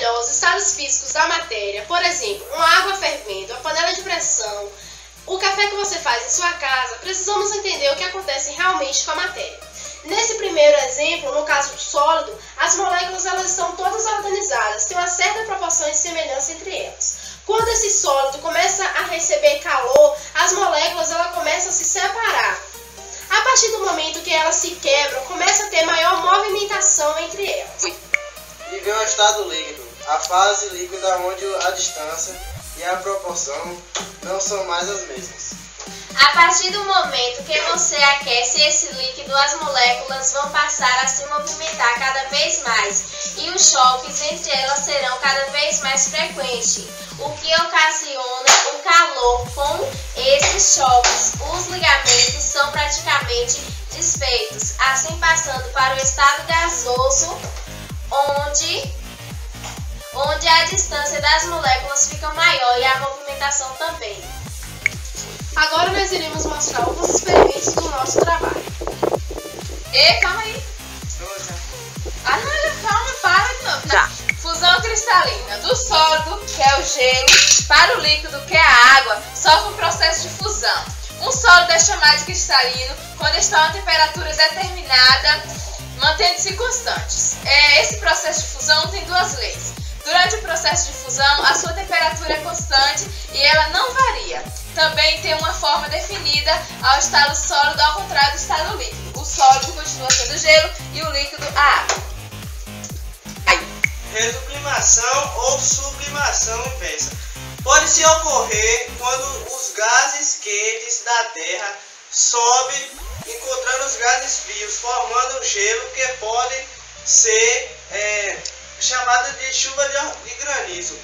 melhor os estados físicos da matéria, por exemplo, uma água fervendo, a panela de pressão, o café que você faz em sua casa, precisamos entender o que acontece realmente com a matéria. Nesse primeiro exemplo, no caso do sólido, as moléculas elas estão todas organizadas, tem uma certa proporção de semelhança entre elas. Quando esse sólido começa a receber calor, as moléculas elas começam a se separar. A partir do momento que elas se quebram, começa a ter maior movimentação entre elas. E vem o estado líquido, a fase líquida onde a distância e a proporção não são mais as mesmas. A partir do momento que você aquece esse líquido, as moléculas vão passar a se movimentar cada vez mais e os choques entre elas serão cada vez mais frequentes, o que ocasiona o calor. Com esses choques, os ligamentos são praticamente desfeitos, assim passando para o estado gasoso, onde a distância das moléculas fica maior e a movimentação também. Agora nós iremos mostrar alguns experimentos do nosso trabalho. Calma aí. Calma, para de novo. Tá. Fusão cristalina do sólido, que é o gelo, para o líquido, que é a água, sofre um processo de fusão. Um sólido é chamado de cristalino quando está a uma temperatura determinada, mantendo-se constantes. Esse processo de fusão tem duas leis. Durante o processo de fusão, a sua temperatura é constante e ela não varia. Também tem uma forma definida ao estado sólido, ao contrário do estado líquido. O sólido continua sendo gelo e o líquido a água. Resublimação ou sublimação inversa. Pode-se ocorrer quando os gases quentes da Terra sobem, encontrando os gases frios, formando um gelo que pode ser chamada de chuva de granizo.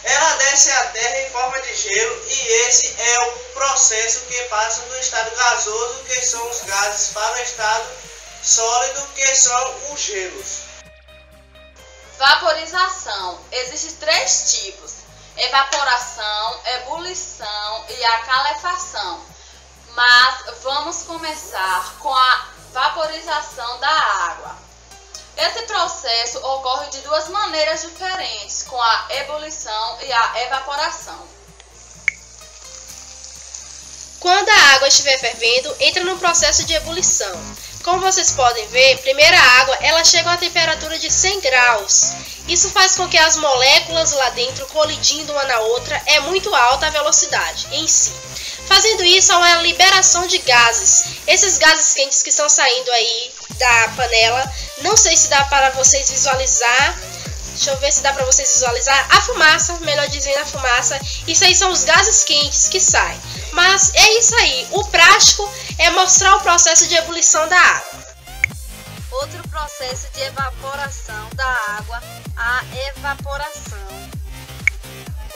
Ela desce à Terra em forma de gelo e esse é o processo que passa do estado gasoso, que são os gases, para o estado sólido, que são os gelos. Vaporização. Existem três tipos: evaporação, ebulição e a calefação. Mas vamos começar com a vaporização da água. Esse processo ocorre de duas maneiras diferentes, com a ebulição e a evaporação. Quando a água estiver fervendo, entra no processo de ebulição. Como vocês podem ver, primeiro a água ela chega a uma temperatura de 100 graus. Isso faz com que as moléculas lá dentro, colidindo uma na outra, é muito alta a velocidade em si. Fazendo isso, há uma liberação de gases. Esses gases quentes que estão saindo aí da panela, não sei se dá para vocês visualizar. Deixa eu ver se dá para vocês visualizar a fumaça, melhor dizendo a fumaça. Isso aí são os gases quentes que saem. Mas é isso aí, o prático é mostrar o processo de ebulição da água. Outro processo de evaporação da água, a evaporação.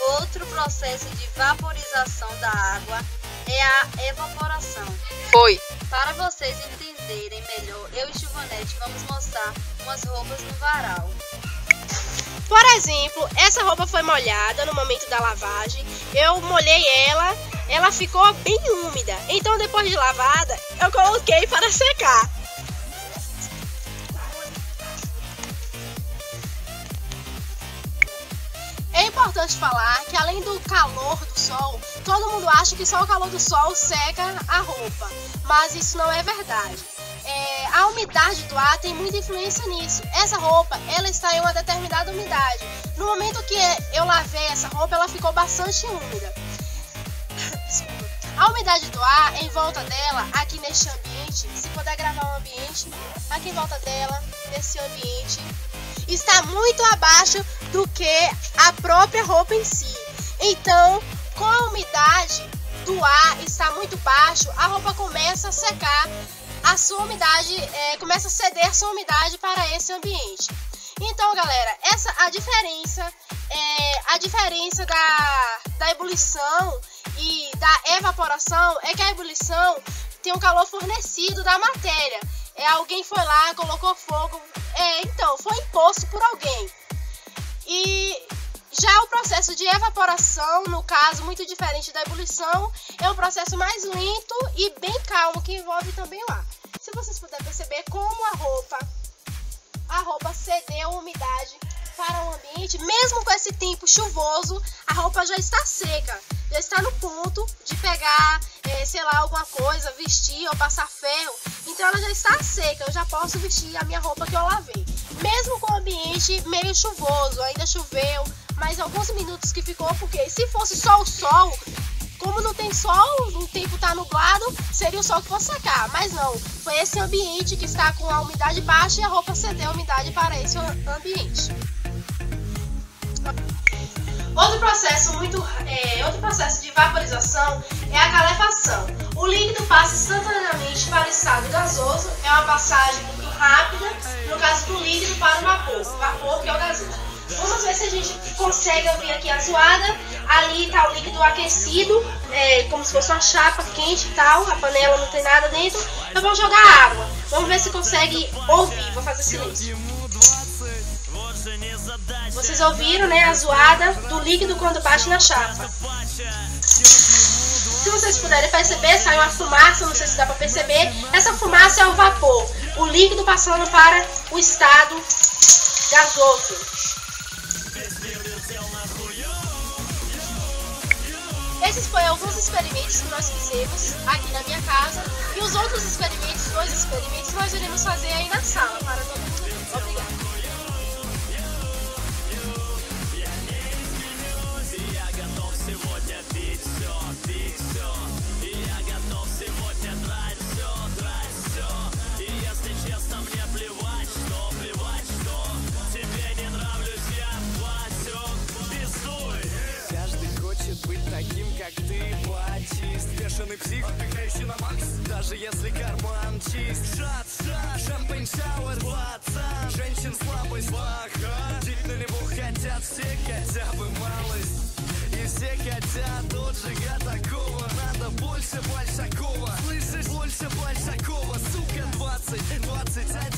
Outro processo de vaporização da água é a evaporação. Foi. Para vocês entenderem melhor, eu e Giovanete vamos mostrar umas roupas no varal. Por exemplo, essa roupa foi molhada no momento da lavagem. Eu molhei ela ficou bem úmida. Então depois de lavada, eu coloquei para secar. É importante falar que além do calor do sol, todo mundo acha que só o calor do sol seca a roupa, mas isso não é verdade. A umidade do ar tem muita influência nisso. Essa roupa, ela está em uma determinada umidade. No momento que eu lavei essa roupa, ela ficou bastante úmida. A umidade do ar em volta dela, aqui neste ambiente, se puder gravar um ambiente, aqui em volta dela, nesse ambiente, está muito abaixo do que a própria roupa em si. Então, com a umidade do ar está muito baixo, a roupa começa a secar, a sua umidade começa a ceder a sua umidade para esse ambiente. Então, galera, a diferença da ebulição e da evaporação é que a ebulição tem um calor fornecido da matéria. Alguém foi lá, colocou fogo, então foi imposto por alguém. E já o processo de evaporação, no caso, muito diferente da ebulição, é um processo mais lento e bem calmo, que envolve também lá. Se vocês puderem perceber como a roupa cedeu a umidade para o ambiente, mesmo com esse tempo chuvoso, a roupa já está seca, já está no ponto de pegar, sei lá, alguma coisa, vestir ou passar ferro. Então ela já está seca, eu já posso vestir a minha roupa que eu lavei. Mesmo com o ambiente meio chuvoso, ainda choveu, mas alguns minutos que ficou, porque se fosse só o sol, como não tem sol, o tempo está nublado, seria o sol que fosse secar. Mas não, foi esse ambiente que está com a umidade baixa e a roupa cedeu a umidade para esse ambiente. Outro processo de vaporização é a calefação. O líquido passa instantaneamente para o estado gasoso, é uma passagem muito rápida, no caso do líquido para o vapor que é o gasoso. Vamos ver se a gente consegue abrir aqui a zoada. Ali está o líquido aquecido, como se fosse uma chapa quente e tal, a panela não tem nada dentro. Eu vou jogar água, vamos ver se consegue ouvir, vou fazer silêncio. Vocês ouviram, né, a zoada do líquido quando bate na chapa. Se vocês puderem perceber, sai uma fumaça, não sei se dá para perceber. Essa fumaça é o vapor, o líquido passando para o estado gasoso. Esses foram alguns experimentos que nós fizemos aqui na minha casa. E os outros experimentos, 2 experimentos, nós iremos fazer aí na sala para todo mundo ver. Obrigada. Таким, как ты, платист. Бешеный псих, отдыхающий на макс. Даже если карман чист. Шампейн, шауэр, пацан. Женщин слабость, плохо. Жить на него хотят все, хотя бы малость. И все хотят отжига такого. Надо больше Большакова. Слышишь, больше Большакова. Сука, 20, 21.